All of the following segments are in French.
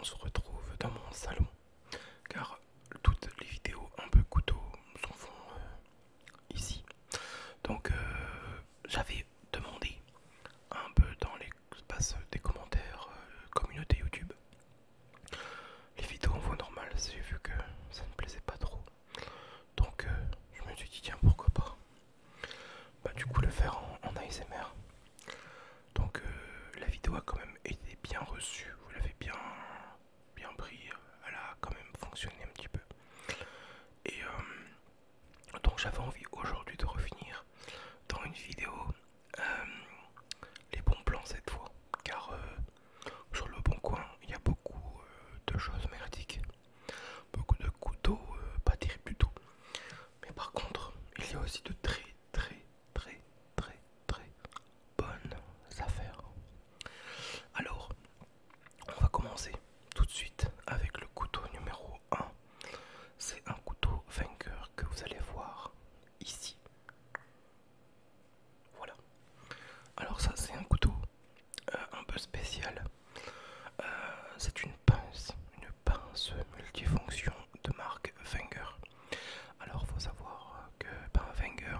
se retrouve dans mon salon car toutes les vidéos un peu couteau s'en font ici. Donc j'avais demandé un peu dans l'espace des commentaires communauté YouTube les vidéos en voix normale. J'ai vu que ça ne plaisait pas trop, donc je me suis dit tiens, pourquoi pas du coup le faire en ASMR. Donc la vidéo a quand même été bien reçue, vous l'avez bien pris, elle a quand même fonctionné un petit peu. Et donc j'avais envie aujourd'hui de revenir dans une vidéo les bons plans cette fois, car sur le bon coin il y a beaucoup de choses merdiques, beaucoup de couteaux pas terribles du tout. Mais par contre il y a aussi de très bonnes affaires. Alors on va commencer tout de suite avec le couteau numéro 1. C'est un couteau Wenger que vous allez voir ici. Voilà. Alors ça c'est un couteau un peu spécial. C'est une pince multifonction de marque Wenger. Alors faut savoir que Wenger,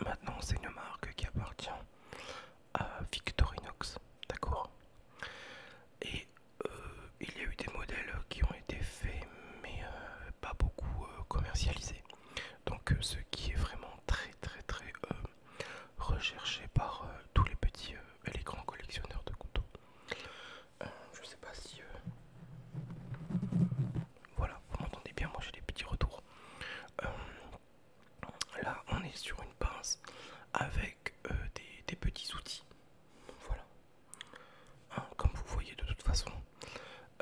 maintenant c'est une marque qui appartient à Victorinox, d'accord. Et il y a eu des modèles qui ont été faits mais pas beaucoup commercialisés. Donc ce qui est vraiment très recherché par tous les petits et les grands collectionneurs de couteaux. Je sais pas si voilà, vous m'entendez bien, moi j'ai des petits retours. Là on est sur une pince avec des petits outils. Voilà. Comme vous voyez de toute façon,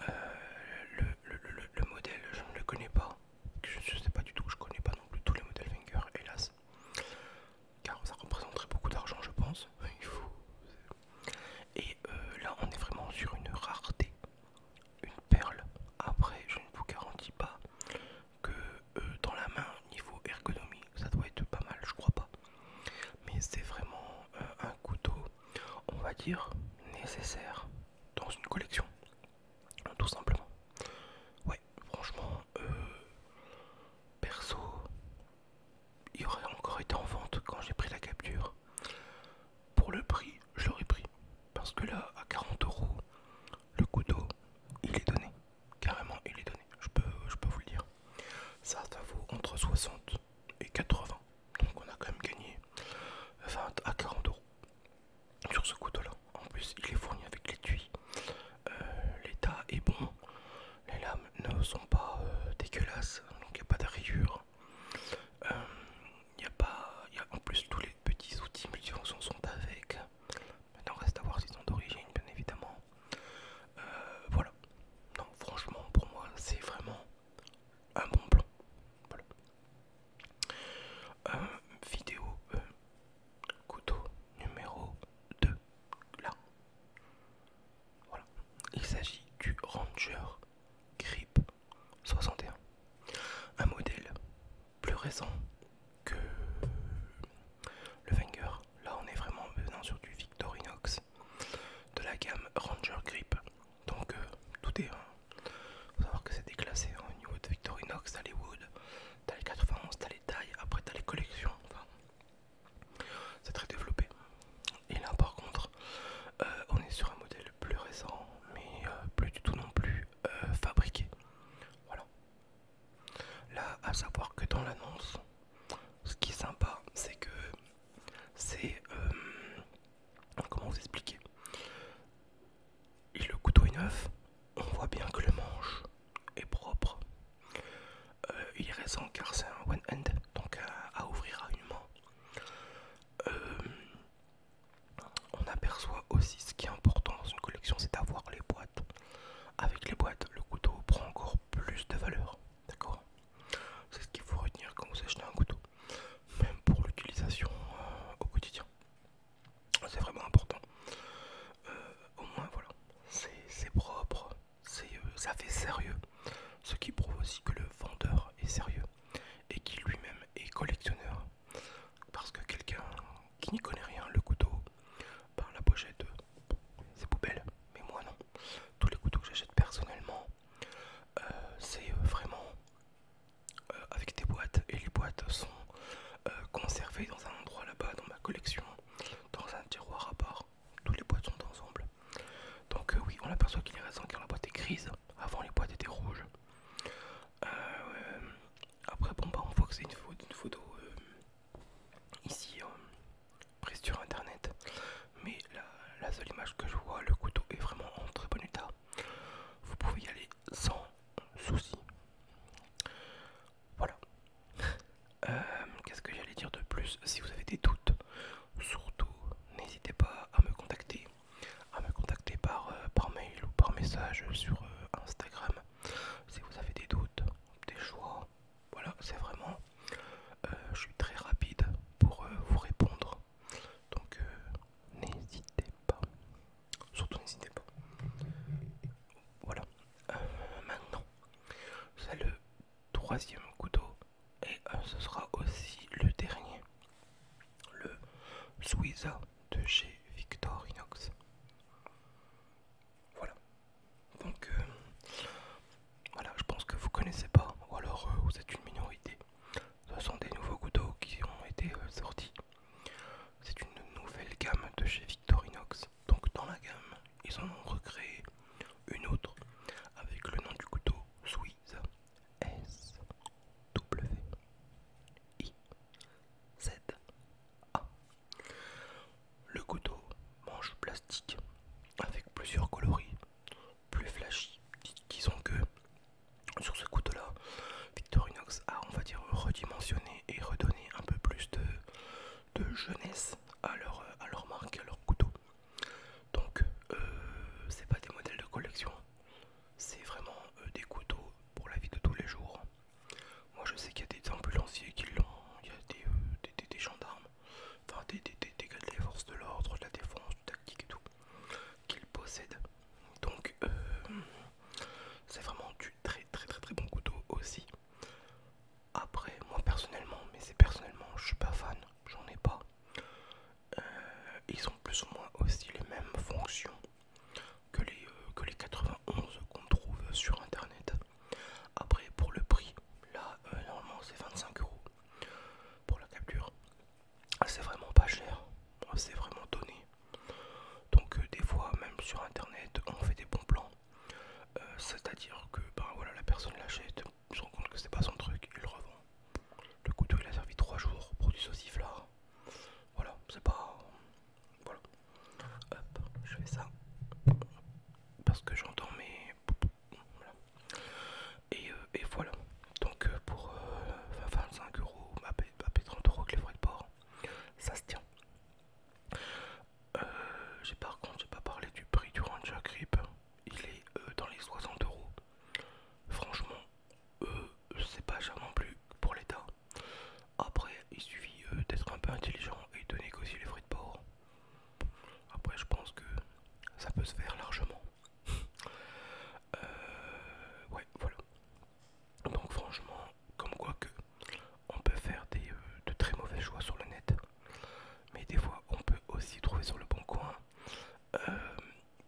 le modèle je ne le connais pas. Je sais pas du tout, je connais pas non plus tous les modèles Wenger, hélas. Car ça représenterait beaucoup d'argent je pense. Et là on est vraiment sur une rareté, une perle. Après je ne vous garantis pas que dans la main niveau ergonomie ça doit être pas mal, je crois pas. Mais c'est vraiment un couteau, on va dire, nécessaire dans une collection, tout simplement. Ouais, franchement, perso, il aurait encore été en vente quand j'ai pris la capture. Pour le prix, je l'aurais pris. Parce que là, à 40 €, le couteau, il est donné. Carrément, il est donné. Je peux vous le dire. Ça vaut entre 60 et 80. Donc on a quand même gagné 20 à 40 € sur ce couteau là. En plus il est fourni avec l'étui, l'état est bon, les lames ne sont pas dégueulasses, donc il n'y a pas de rayures, en plus tous les petits outils multifonctions sont avec. Maintenant reste à voir s'ils sont d'origine bien évidemment. Voilà, non franchement pour moi c'est vraiment un bon plan. Voilà. Vidéo couteau numéro 2, là. Voilà. Il s'agit du Ranger Grip 61. Un modèle plus récent que le Wenger. Là on est vraiment maintenant sur du Victorinox de la gamme Ranger Grip. Donc tout est... faut savoir que c'est déclassé au niveau de Victorinox, t'as les Wood, t'as les 91, t'as les tailles, après t'as les collections. Enfin, c'est très développé. Et là par contre on est sur un modèle plus récent mais plus du tout non plus fabriqué. Voilà. Là à savoir que dans l'annonce, ce qui est sympa c'est que c'est comment vous expliquer, et le couteau est neuf, on voit bien que le manche est propre. Il est récent car c'est un one hand, donc à ouvrir à une main. On aperçoit aussi ce qui est important dans une collection, c'est d'avoir les boîtes. Avec les boîtes, le couteau prend encore plus de valeur. D'accord? C'est ce qu'il faut retenir quand vous achetez un couteau, même pour l'utilisation au quotidien. C'est vraiment important. Au moins voilà, c'est propre, ça fait sérieux. Ce qui prouve aussi que le vendeur est sérieux et qu'il lui-même couteau et ce sera aussi le dernier, le Suiza de chez Victorinox. Voilà, donc voilà, je pense que vous connaissez pas, ou alors vous êtes une minorité. Ce sont des nouveaux couteaux qui ont été sortis. C'est une nouvelle gamme de chez Victorinox. Donc dans la gamme, ils en ont recréé une autre avec le nom du couteau Suiza SWIZA. Le couteau manche plastique avec plusieurs coloris, plus flashy. Disons que sur ce couteau là, Victorinox a, on va dire, redimensionné et redonné un peu plus de jeunesse à leur marque, à leur couteau. Donc c'est pas des modèles de collection, c'est vraiment des couteaux pour la vie de tous les jours. Moi je sais qu'il y a des ambulanciers qui l'ont, il y a des gendarmes, enfin des gars des forces de l'ordre, de la défense, du tactique et tout, qui le possèdent. Donc c'est vraiment du très bon couteau aussi. Après moi personnellement, mais c'est personnellement, je suis pas fan, j'en ai pas. Ils ont plus ou moins aussi les mêmes fonctions que les 91 qu'on trouve sur internet. Après pour le prix, là normalement c'est 25 € pour la capture. C'est vraiment pas cher, c'est vraiment donné. Donc des fois même sur internet on fait des bons plans. C'est-à-dire que ben, voilà, la personne l'achète, se rend compte que c'est pas son truc, il le revend. Le couteau il a servi 3 jours pour du sauciflard. Voilà, c'est pas... Voilà. Hop, je fais ça. Parce que j'entends mes... Voilà. Et voilà. Donc pour 25 € à payer 30 € avec les frais de port, ça se tient. Par contre, j'ai pas parlé du prix du Ranger Grip. Il est dans les 60 €. Franchement, c'est pas cher non plus pour l'état. Après, il suffit d'être un peu intelligent et de négocier les frais de port. Après, je pense que ça peut se faire largement. Ouais, voilà. Donc franchement, comme quoi que on peut faire de très mauvais choix sur le net, mais des fois on peut aussi trouver sur le bon coin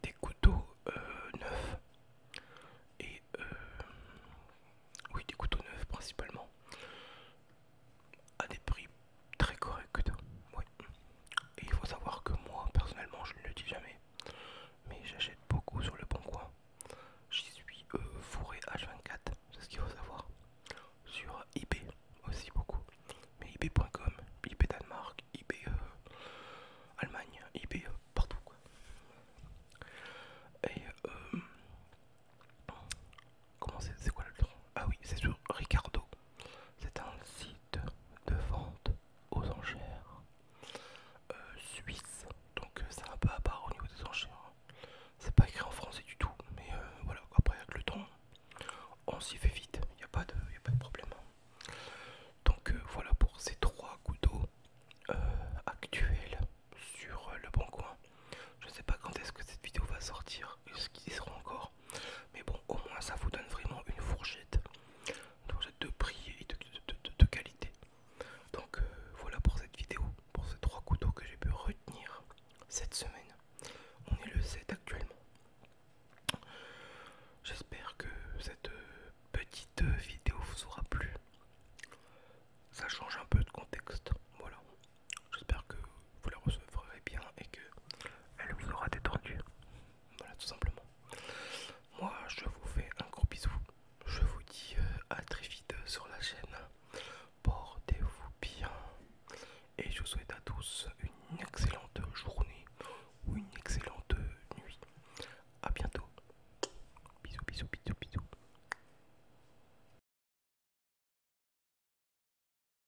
des couteaux neufs et oui, des couteaux neufs principalement à des prix très corrects. Ouais. Et il faut savoir que moi personnellement, je ne le dis jamais, mais j'achète beaucoup sur le bon coin. J'y suis fourré H24, c'est ce qu'il faut savoir. Sur eBay aussi beaucoup, mais ebay.com, eBay Danemark, eBay Allemagne, eBay partout quoi. Et comment c'est quoi le nom? Ah oui, c'est sur Ricardo. C'est un site de vente aux enchères suisse, donc c'est un peu à part au niveau des enchères. C'est pas écrit en français du tout, mais voilà, après avec le temps on s'y fait vite, il n'y a pas de problème. Donc voilà pour ces 3 couteaux actuels sur le bon coin. Je sais pas quand est-ce que cette vidéo va sortir, est-ce qu'ils y seront encore, mais bon, au moins ça vous donne vraiment une fourchette de prix et de qualité. Donc voilà pour cette vidéo, pour ces 3 couteaux que j'ai pu retenir cette semaine. On est le 7 actuellement. J'espère que cette petite vidéo vous aura plu. Ça change un peu de contexte, voilà. J'espère que vous la recevrez bien et que elle vous aura détendu. Voilà, tout simplement. Moi, je vous fais un gros bisou. Je vous dis à très vite sur la chaîne. Portez-vous bien et je vous souhaite à tous une excellente